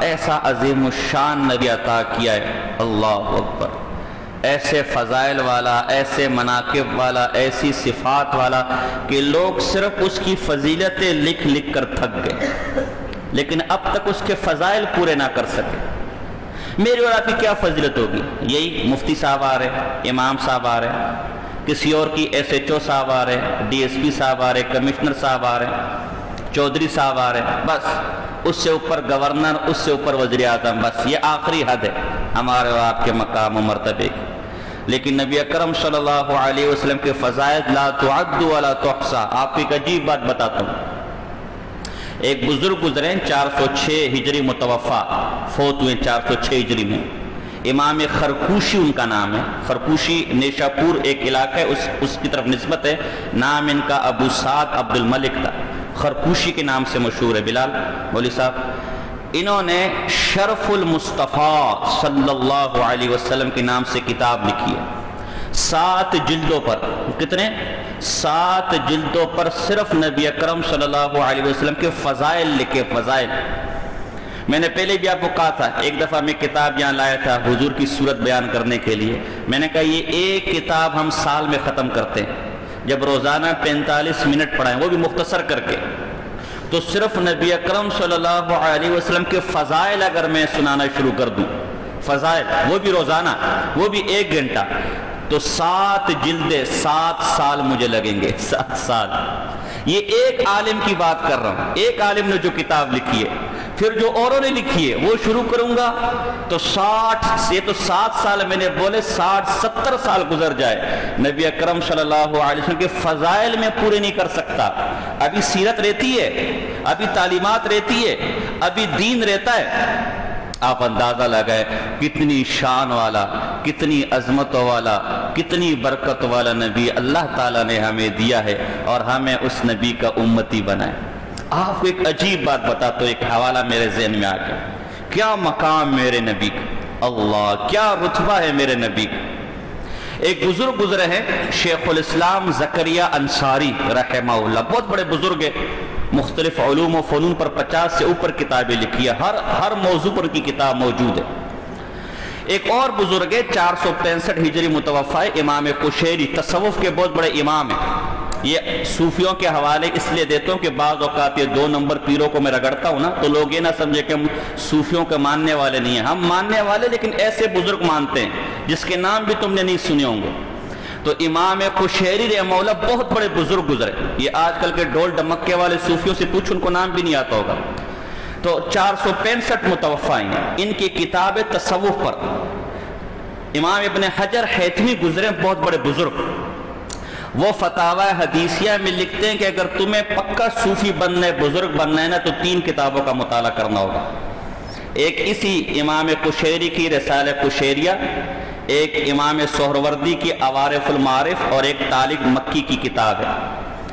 ایسا عظیم الشان نبی عطا کیا ہے، اللہ اکبر، ایسے فضائل والا، ایسے مناقب والا، ایسی صفات والا کہ لوگ صرف اس کی فضیلتیں لکھ لکھ کر تھک گئے، لیکن اب تک اس کے فضائل پورے نہ کر سکے۔ میری اور آپ کی کیا فضیلت ہوگی؟ یہی مفتی صاحب آ رہے، امام صاحب آ رہے، کسی اور کی ایس ایچ او صاحب آ رہے، ڈی ایس پی صاحب آ رہے، کمشنر صاحب آ رہے، چودھری صاحب آ رہے، بس اس سے اوپر گورنر، اس سے اوپر وزیر اعظم، بس یہ آخری حد ہے ہمارے اور آپ کے مقام و مرتبے کی۔ لیکن نبی اکرم صلی اللہ علیہ وسلم کے فضائل لا تعد ولا تحصى۔ آپ کو ایک عجیب بات بتاتا ہوں، ایک بزرگ گزرے 406 ہجری متوفا، فوت ہوئے 406 ہجری میں، امام خرکوشی ان کا نام ہے۔ خرکوشی نیشاپور ایک علاقہ ہے، اس کی طرف نسبت ہے، نام ان کا ابو سعد عبد الملک تھا، خرکوشی کے نام سے مشہور ہے۔ بلال مولوی صاحب، انہوں نے شرف المصطفیٰ صلی اللہ علیہ وسلم کے نام سے کتاب لکھی ہے، 7 جلدوں پر۔ کتنے؟ 7 جلدوں پر صرف نبی اکرم صلی اللہ علیہ وسلم کے فضائل لکھے، فضائل۔ میں نے پہلے بھی آپ کو کہا تھا، ایک دفعہ میں کتاب یہاں لایا تھا حضور کی صورت بیان کرنے کے لیے، میں نے کہا یہ ایک کتاب ہم سال میں ختم کرتے ہیں، جب روزانہ 45 منٹ پڑھائیں، وہ بھی مختصر کر کے، تو صرف نبی اکرم صلی اللہ علیہ وسلم کے فضائل اگر میں سنانا شروع کر دوں، فضائل وہ بھی روزانہ، وہ بھی 1 گھنٹہ، تو 7 جلدیں 7 سال مجھے لگیں گے، 7 سال۔ یہ ایک عالم کی بات کر رہا ہوں، ایک عالم نے جو کتاب لکھی ہے، پھر جو اوروں نے لکھی ہے وہ شروع کروں گا تو 60 سے تو 7 سال میں نے بولے 60-70 سال گزر جائے، نبی اکرم صلی اللہ علیہ وسلم کے فضائل میں پورے نہیں کر سکتا۔ ابھی سیرت رہتی ہے، ابھی تعلیمات رہتی ہے، ابھی دین رہتا ہے۔ آپ اندازہ لگائے کتنی شان والا، کتنی عظمت والا، کتنی برکت والا نبی اللہ تعالیٰ نے ہمیں دیا ہے، اور ہمیں اس نبی کا امتی بنائے۔ آپ کو ایک عجیب بات بتاتا ہوں، ایک حوالہ میرے ذہن میں آ گیا، کیا مقام میرے نبی کا، اللہ کیا رتبہ ہے میرے نبی کا۔ ایک بزرگ گزرے ہیں شیخ الاسلام زکریا انصاری رحمہ اللہ، بہت بڑے بزرگ ہیں، مختلف علوم و فنون پر 50 سے اوپر کتابیں لکھی ہے، ہر موضوع پر کی کتاب موجود ہے۔ ایک اور بزرگ ہے 465 ہجری متوفا ہے، امام قشیری، تصوف کے بہت بڑے امام ہیں۔ یہ صوفیوں کے حوالے اس لیے دیتا ہوں کہ بعض اوقات یہ 2 نمبر پیروں کو میں رگڑتا ہوں نا، تو لوگ یہ نہ سمجھے کہ ہم صوفیوں کے ماننے والے نہیں ہیں، ہم ماننے والے لیکن ایسے بزرگ مانتے ہیں جس کے نام بھی تم نے نہیں سنے ہوں گے۔ تو امام قشیری رحمہ اللہ بہت بڑے بزرگ گزرے، یہ آج کل کے ڈول ڈمکے والے صوفیوں سے پوچھ، ان کو نام بھی نہیں آتا ہوگا۔ تو 465 متوفا ہیں، ان کی کتاب تصوف پر امام ابن حجر حیثمی گزرے، بہت بڑے بزرگ، وہ فتاوی حدیثیہ میں لکھتے ہیں کہ اگر تمہیں پکا صوفی بننا ہے، بزرگ بننا ہے نا، تو 3 کتابوں کا مطالعہ کرنا ہوگا۔ ایک اسی امام قشیری کی رسالہ قشیریہ، ایک امام سہروردی کی عوارف المعارف، اور ایک طالق مکی کی کتاب ہے۔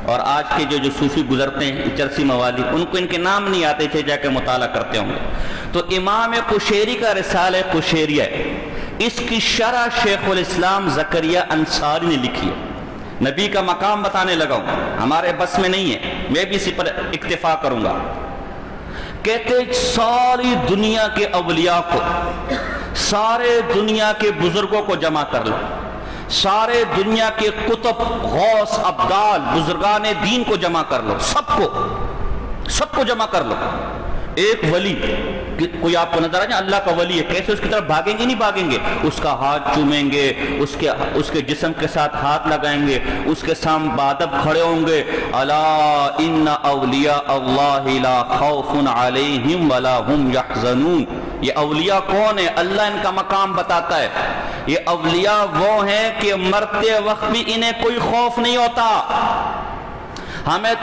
اور آج کے جو صوفی گزرتے ہیں چرسی موالی، ان کو ان کے نام نہیں آتے تھے، جا کے مطالعہ کرتے ہوں گے۔ تو امام قشیری کا رسالہ قشیریہ ہے، اس کی شرح شیخ الاسلام زکریا انصاری نے لکھی ہے۔ نبی کا مقام بتانے لگا ہوں، ہمارے بس میں نہیں ہے، میں بھی اسی پر اکتفا کروں گا۔ کہتے ساری دنیا کے اولیاء کو، سارے دنیا کے بزرگوں کو جمع کر لو، سارے دنیا کے کتب، غوث، ابدال، بزرگان دین کو جمع کر لو، سب کو جمع کر لو۔ ایک ولی، کوئی آپ کو نظر آ جائے اللہ کا ولی ہے، کیسے اس کی طرف بھاگیں گے؟ نہیں بھاگیں گے، اس کا ہاتھ چومیں گے، اس کے جسم کے ساتھ ہاتھ لگائیں گے، اس کے سامنے بادب کھڑے ہوں گے، الا ان اولیاء اللہ لا خوف علیہم ولا هم یحزنون۔ یہ اولیاء کون ہے؟ اللہ ان کا مقام بتاتا ہے۔ یہ اولیاء وہ ہیں کہ مرتے وقت بھی انہیں کوئی خوف نہیں ہوتا۔ ہمیں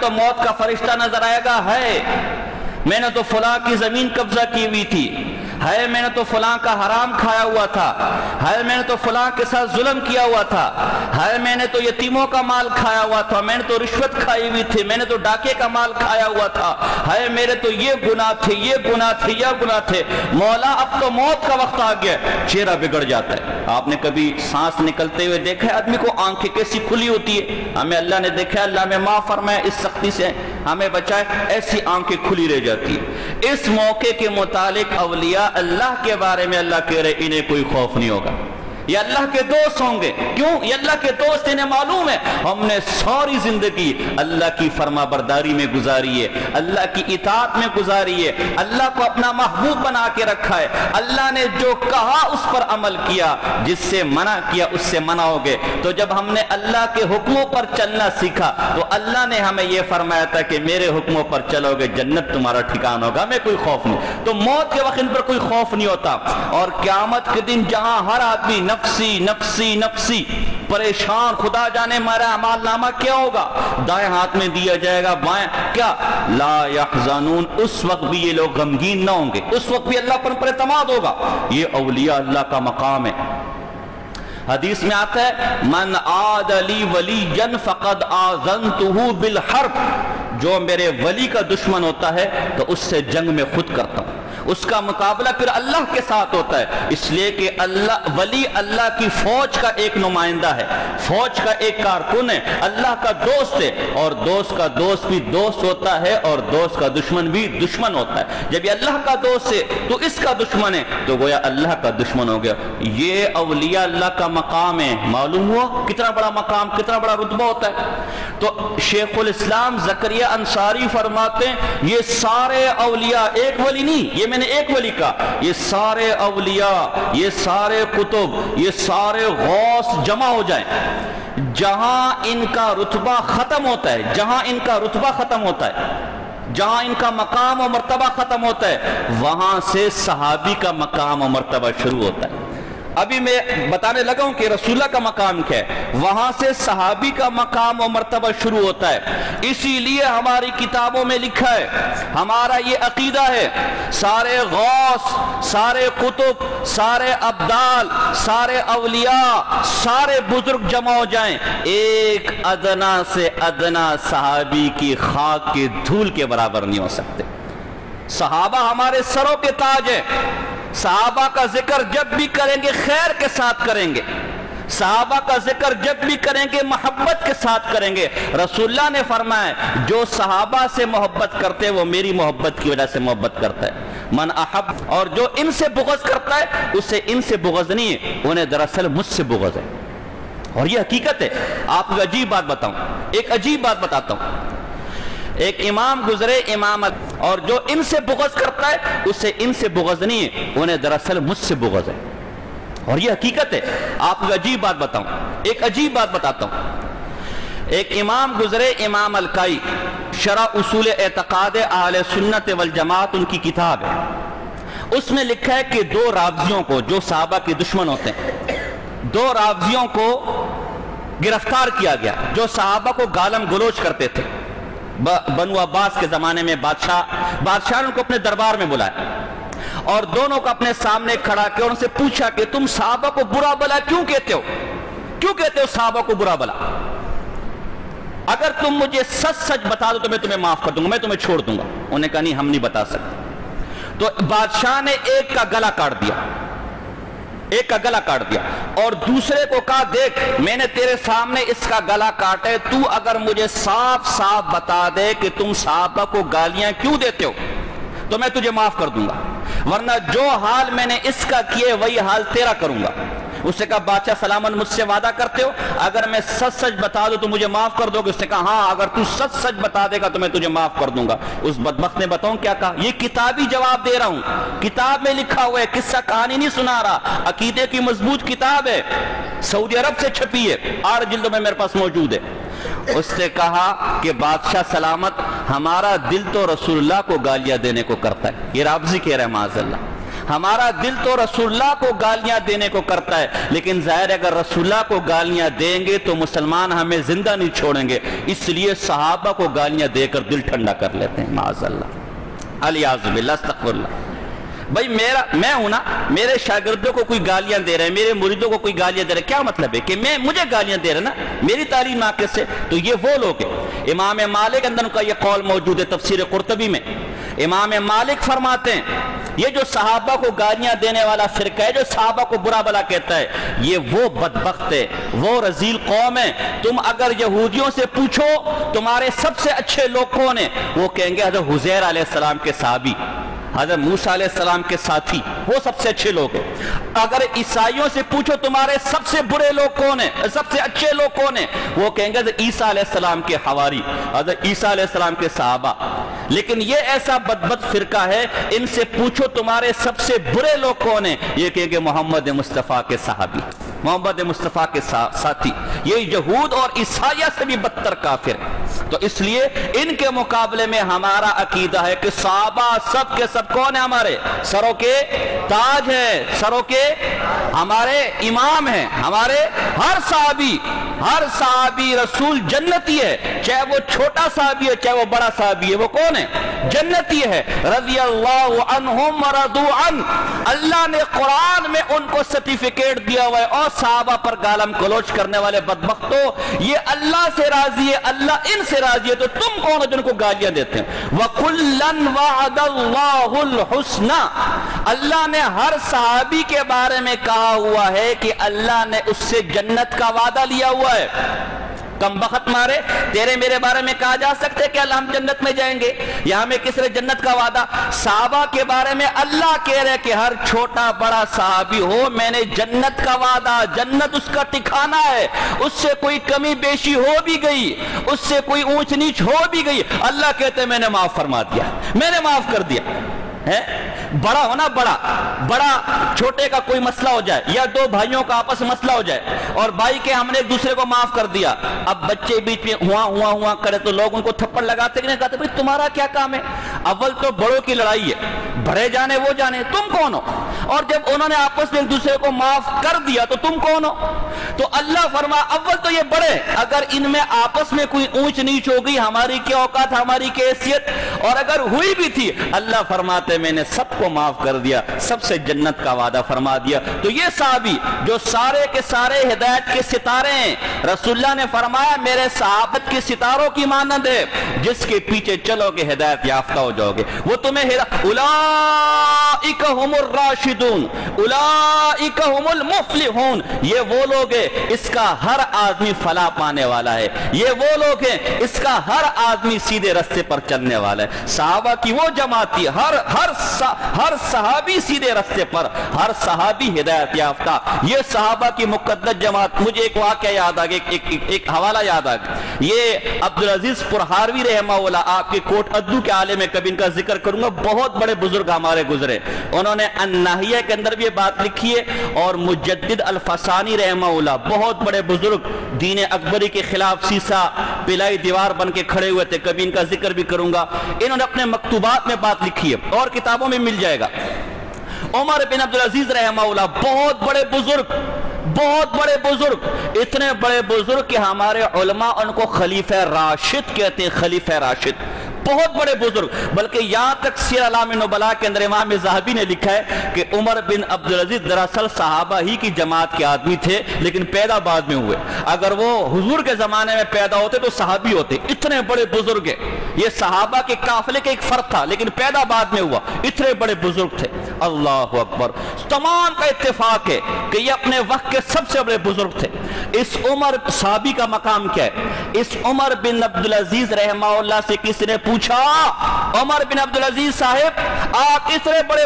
تو موت کا فرشتہ نظر آئے گا، ہے میں نے تو فلاں کی زمین قبضہ کی ہوئی تھی، ہے میں نے تو فلاں کا حرام کھایا ہوا تھا، ہے میں نے تو فلاں کے ساتھ ظلم کیا ہوا تھا، ہے میں نے تو یتیموں کا مال کھایا ہوا تھا، میں نے تو رشوت کھائی ہوئی تھی، میں نے تو ڈاکے کا مال کھایا ہوا تھا، ہے میرے تو یہ گناہ تھے، یہ گناہ تھے، یہ گناہ تھے۔ مولا اب تو موت کا وقت آ گیا، چہرہ بگڑ جاتا ہے۔ آپ نے کبھی سانس نکلتے ہوئے دیکھا ہے آدمی کو آنکھیں کیسی کھلی ہوتی ہے؟ ہمیں اللہ نے دیکھا، اللہ میں معاف فرمائے اس سختی سے ہمیں بچائے، ایسی آنکھیں کھلی رہ جاتی ہے۔ اس موقع کے متعلق اولیاء اللہ کے بارے میں اللہ کہہ رہے انہیں کوئی خوف نہیں ہوگا، یہ اللہ کے دوست ہوں گے۔ کیوں؟ یہ اللہ کے دوست، انہیں معلوم ہے ہم نے ساری زندگی اللہ کی فرما برداری میں گزاری ہے، اللہ کی اطاعت میں گزاری ہے، اللہ کو اپنا محبوب بنا کے رکھا ہے، اللہ نے جو کہا اس پر عمل کیا، جس سے منع کیا اس سے منع ہو گئے۔ تو جب ہم نے اللہ کے حکموں پر چلنا سیکھا تو اللہ نے ہمیں یہ فرمایا تھا کہ میرے حکموں پر چلو گے جنت تمہارا ٹھکانہ ہوگا، ہمیں کوئی خوف نہیں۔ تو موت کے وقت ان پر کوئی خوف نہیں ہوتا، اور قیامت کے دن جہاں ہر آدمی نفسی نفسی نفسی پریشان، خدا جانے ہمارا اعمال نامہ کیا ہوگا، دائیں ہاتھ میں دیا جائے گا، بائیں کیا، لا یحزنون، اس وقت بھی یہ لوگ غمگین نہ ہوں گے، اس وقت بھی اللہ پر اعتماد ہوگا۔ یہ اولیاء اللہ کا مقام ہے۔ حدیث میں آتا ہے من عاد لی ولیا فقد آذنتہ بالحرب، جو میرے ولی کا دشمن ہوتا ہے تو اس سے جنگ میں خود کرتا ہوں، اس کا مقابلہ پھر اللہ کے ساتھ ہوتا ہے، اس لیے کہ اللہ ولی اللہ کی فوج کا ایک نمائندہ ہے، فوج کا ایک کارکن ہے، اللہ کا دوست ہے، اور دوست کا دوست بھی دوست ہوتا ہے اور دوست کا دشمن بھی دشمن ہوتا ہے۔ جب یہ اللہ کا دوست ہے تو اس کا دشمن ہے تو گویا اللہ کا دشمن ہو گیا۔ یہ اولیاء اللہ کا مقام ہے۔ معلوم ہوا کتنا بڑا مقام، کتنا بڑا رتبہ ہوتا ہے۔ تو شیخ الاسلام زکریا انصاری فرماتے ہیں یہ سارے اولیاء، ایک ولی نہیں، یہ میں نے ایک ولی کا، یہ سارے اولیاء، یہ سارے کتب، یہ سارے غوث جمع ہو جائیں، جہاں ان کا رتبہ ختم ہوتا ہے، جہاں ان کا رتبہ ختم ہوتا ہے، جہاں ان کا مقام و مرتبہ ختم ہوتا ہے، وہاں سے صحابی کا مقام و مرتبہ شروع ہوتا ہے۔ ابھی میں بتانے لگا ہوں کہ رسول اللہ کا مقام کیا ہے، وہاں سے صحابی کا مقام و مرتبہ شروع ہوتا ہے۔ اسی لیے ہماری کتابوں میں لکھا ہے، ہمارا یہ عقیدہ ہے، سارے غوث، سارے قطب، سارے ابدال، سارے اولیاء، سارے بزرگ جمع ہو جائیں، ایک ادنا سے ادنا صحابی کی خاک کے دھول کے برابر نہیں ہو سکتے۔ صحابہ ہمارے سروں کے تاج ہیں، صحابہ کا ذکر جب بھی کریں گے خیر کے ساتھ کریں گے، صحابہ کا ذکر جب بھی کریں گے محبت کے ساتھ کریں گے۔ رسول اللہ نے فرمایا جو صحابہ سے محبت کرتے ہیں وہ میری محبت کی وجہ سے محبت کرتا ہے، من احب، اور جو ان سے بغض کرتا ہے اسے ان سے بغض نہیں ہے، انہیں دراصل مجھ سے بغض ہے۔ اور یہ حقیقت ہے۔ آپ کو عجیب بات بتاؤں، ایک عجیب بات بتاتا ہوں۔ ایک امام گزرے، امام، اور جو ان سے بغض کرتا ہے اسے ان سے بغض نہیں ہے، انہیں دراصل مجھ سے بغض ہے۔ اور یہ حقیقت ہے۔ آپ کو عجیب بات بتاؤں، ایک عجیب بات بتاتا ہوں۔ ایک امام گزرے، امام الکائی، شرح اصول اعتقاد اہل سنت والجماعت ان کی کتاب ہے، اس میں لکھا ہے کہ دو رافضیوں کو جو صحابہ کے دشمن ہوتے ہیں، دو رافضیوں کو گرفتار کیا گیا جو صحابہ کو گالم گلوچ کرتے تھے۔ بنو عباس کے زمانے میں بادشاہ نے ان کو اپنے دربار میں بلایا اور دونوں کو اپنے سامنے کھڑا کیا اور ان سے پوچھا کہ تم صحابہ کو برا بلا کیوں کہتے ہو، کیوں کہتے ہو صحابہ کو برا بلا؟ اگر تم مجھے سچ سچ بتا دو تو میں تمہیں معاف کر دوں گا، میں تمہیں چھوڑ دوں گا۔ انہوں نے کہا نہیں، ہم نہیں بتا سکتے۔ تو بادشاہ نے ایک کا گلا کاٹ دیا، ایک کا گلا کاٹ دیا، اور دوسرے کو کہا دیکھ میں نے تیرے سامنے اس کا گلا کاٹے، تو اگر مجھے صاف صاف بتا دے کہ تم صحابہ کو گالیاں کیوں دیتے ہو تو میں تجھے معاف کر دوں گا، ورنہ جو حال میں نے اس کا کیے وہی حال تیرا کروں گا۔ اس نے کہا بادشاہ سلامت مجھ سے وعدہ کرتے ہو اگر میں سچ سچ بتا دوں تو مجھے معاف کر دو گے؟ اس نے کہا ہاں، اگر تو سچ سچ بتا دے گا تو میں تجھے معاف کر دوں گا۔ اس بدبخت نے بتاؤں کیا کہا؟ یہ کتابی جواب دے رہا ہوں، کتاب میں لکھا ہوا ہے، قصہ کہانی نہیں سنا رہا، عقیدے کی مضبوط کتاب ہے، سعودی عرب سے چھپی ہے، 8 جلدوں میں میرے پاس موجود ہے۔ اس نے کہا کہ بادشاہ سلامت ہمارا دل تو رسول اللہ کو گالیاں دینے کو کرتا ہے، یہ رافضی کہہ رہا ہے معاذ اللہ، ہمارا دل تو رسول اللہ کو گالیاں دینے کو کرتا ہے، لیکن ظاہر ہے اگر رسول اللہ کو گالیاں دیں گے تو مسلمان ہمیں زندہ نہیں چھوڑیں گے، اس لیے صحابہ کو گالیاں دے کر دل ٹھنڈا کر لیتے ہیں معاذ اللہ، الیاذ باللہ، استغفر اللہ۔ بھائی میں ہوں نا، میرے شاگردوں کو کوئی گالیاں دے رہے ہیں، میرے مریدوں کو کوئی گالیاں دے رہے ہیں، کیا مطلب ہے کہ مجھے گالیاں دے رہے ہیں نا، میری تعلیم ناقص ہے؟ تو یہ وہ لوگ ہیں۔ امام مالک اندر کا یہ قول موجود ہے تفسیر قرطبی میں، امام مالک فرماتے ہیں یہ جو صحابہ کو گالیاں دینے والا فرقہ ہے، جو صحابہ کو برا بلا کہتا ہے، یہ وہ بدبخت ہے، وہ رذیل قوم ہے۔ تم اگر یہودیوں سے پوچھو تمہارے سب سے اچھے لوگ کون ہیں، وہ کہیں گے حضرت حزیر علیہ السلام کے صحابی، حضرت موسیٰ علیہ السلام کے ساتھی، وہ سب سے اچھے لوگ ہیں۔ اگر عیسائیوں سے پوچھو تمہارے سب سے برے لوگ کون ہیں، سب سے اچھے لوگ کون ہیں، وہ کہیں گے حضرت عیسیٰ علیہ السلام کے حواری، حضرت عیسیٰ علیہ السلام کے صحابہ۔ لیکن یہ ایسا بدبخت فرقہ ہے، ان سے پوچھو تمہارے سب سے برے لوگ کون ہیں، یہ کہیں گے محمد مصطفیٰ کے صحابی، محمد مصطفیٰ کے ساتھی۔ یہ یہود اور عیسائیہ سے بھی بدتر کافر ہے۔ تو اس لیے ان کے مقابلے میں ہمارا عقیدہ ہے کہ صحابہ سب کے سب کون ہیں، ہمارے سروں کے تاج ہیں، سروں کے ہمارے امام ہیں، ہمارے ہر صحابی رسول جنتی ہے، چاہے وہ چھوٹا صحابی ہے چاہے وہ بڑا صحابی ہے، وہ کون ہے، جنتی ہے۔ رضی اللہ عنہم ورضوا عنہ، اللہ نے قرآن میں ان کو سرٹیفکیٹ دیا ہوا ہے۔ اور صحابہ پر گالم گلوچ کرنے والے بدبختوں، یہ اللہ سے راضی ہے، اللہ ان سے راضی ہے، تو تم کون ہو جن کو گالیاں دیتے ہیں؟ وَكُلًّا وَعَدَ اللَّهُ الْحُسْنَى، اللہ نے ہر صحابی کے بارے میں کہا ہوا ہے کہ اللہ نے اس سے جنت کا وعدہ لیا ہوا ہے۔ کم بخت مارے، تیرے میرے بارے میں کہا جا سکتے کہ اللہ ہم جنت میں جائیں گے، یا ہمیں کس نے جنت کا وعدہ؟ صحابہ کے بارے میں اللہ کہہ رہے کہ ہر چھوٹا بڑا صحابی ہو میں نے جنت کا وعدہ، جنت اس کا ٹھکانہ ہے، اس سے کوئی کمی بیشی ہو بھی گئی، اس سے کوئی اونچ نیچ ہو بھی گئی، اللہ کہتے میں نے معاف فرما دیا، میں نے معاف کر دیا ہے۔ بڑا ہونا، بڑا چھوٹے کا کوئی مسئلہ ہو جائے، یا دو بھائیوں کا آپس میں مسئلہ ہو جائے اور بھائی کے ہم نے ایک دوسرے کو معاف کر دیا، اب بچے بیچ میں ہوا کرے تو لوگ ان کو تھپڑ لگاتے کہ نہیں، کہتے بھئی تمہارا کیا کام ہے؟ اول تو بڑوں کی لڑائی ہے، بڑے جانے وہ جانے، تم کون ہو؟ اور جب انہوں نے آپس میں ایک دوسرے کو معاف کر دیا تو تم کون ہو؟ تو اللہ فرما اول تو یہ بڑے، اگر ان میں آپس میں کوئی اونچ نیچ ہو گئی، ہماری کیا اوقات، ہماری کیا حیثیت، اور اگر ہوئی بھی تھی اللہ فرماتے میں نے سب کو معاف کر دیا، سب سے جنت کا وعدہ فرما دیا۔ تو یہ صحابی جو سارے کے سارے ہدایت کے ستارے ہیں، رسول اللہ نے فرمایا میرے صحابت کے ستاروں کی مانند ہے، جس کے پیچھے چلو گے ہدایت یافتہ ہو جاؤ گے، وہ تمہیں اولئک ہم الراشدون اولئک ہم المفلحون، یہ وہ لوگ ہیں اس کا ہر آدمی فلاح پانے والا ہے، یہ وہ لوگ ہیں اس کا ہر آدمی سیدھے رستے پر چلنے والا ہے۔ صحابہ کی وہ جماعت تھی، ہر صحابی سیدھے رستے پر، ہر صحابی ہدایت یافتہ، یہ صحابہ کی مقدس جماعت۔ مجھے ایک واقعہ یاد آ گیا، ایک حوالہ یاد آ گیا، یہ عبدالعزیز پرہاروی رحمہ اللہ، آپ کے کوٹ ادو کے عالم میں کبھی ان کا ذکر کروں گا، بہت بڑے بزرگ ہمارے گزرے، انہوں نے الناہیہ کے اندر بھی یہ بات لکھی ہے، اور مجدد الفسانی رحمہ اللہ بہت بڑے بزرگ دین اکبری کے خلاف سیسا پلائی دیوار بن کے کھڑے ہوئے تھے، کبھی ان کا ذکر بھی کروں گا، انہوں نے اپنے مکتوبات میں بات لکھی ہے اور کتابوں میں مل جائے گا۔ عمر بن عبدالعزیز رحمہ اللہ بہت بڑے بزرگ، اتنے بڑے بزرگ کہ ہمارے علماء ان کو خلیفہ راشد کہتے ہیں، خلیفہ راشد، بہت بڑے بزرگ، بلکہ یہاں تک سیر اعلام نبلاء کے اندر امام ذہبی نے لکھا ہے کہ عمر بن عبدالعزیز دراصل صحابہ ہی کی جماعت کے آدمی تھے، لیکن پیدا بعد میں ہوئے، اگر وہ حضور کے زمانے میں پیدا ہوتے تو صحابی ہوتے، اتنے بڑے بزرگ ہیں، یہ صحابہ کے قافلے کے ایک فرد تھا لیکن پیدا بعد میں ہوا، اتنے بڑے بزرگ تھے۔ اللہ اکبر، تمام کا اتفاق ہے کہ یہ اپنے وقت کے سب سے بڑے بزرگ تھے۔ اس عمر صحابی کا مقام کیا ہے؟ اس عمر بن عبدالعزیز رحمہ اللہ سے کسی نے پوچھا، عمر بن عبدالعزیز صاحب آپ اتنے بڑے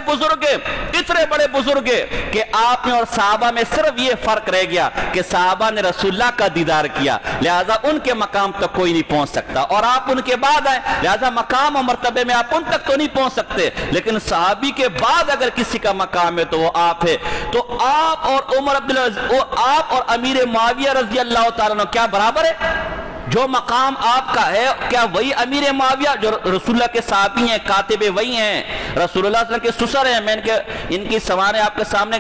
بزرگ ہیں کہ آپ میں اور صحابہ میں صرف یہ فرق رہ گیا کہ صحابہ نے رسول اللہ کا دیدار کیا، لہذا ان کے مقام تک کوئی نہیں پہنچ سکتا، اور آپ ان کے بعد آئے لہذا مقام اور مرتبے میں آپ ان تک تو نہیں پہنچ سکتے، لیکن صحابی کے بعد اگر کسی کا مقام ہے تو وہ آپ ہے۔ تو آپ اور عمر عبدالعزیز، آپ اور امیر معاویہ رضی اللہ تعالیٰ عنہ کیا برابر ہے؟ جو مقام آپ کا ہے کیا وہی امیر معاویہ جو رسول اللہ کے صحابی ہیں، کاتب وہی ہیں، رسول اللہ صلی اللہ علیہ وسلم کے سسر ہیں، میں ان کی سوانح آپ کے سامنے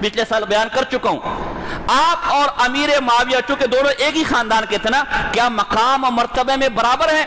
پچھلے سال بیان کر چکا ہوں۔ آپ اور امیر معاویہ چونکہ دونوں ایک ہی خاندان کے تھے نا، کیا مقام اور مرتبے میں برابر ہیں؟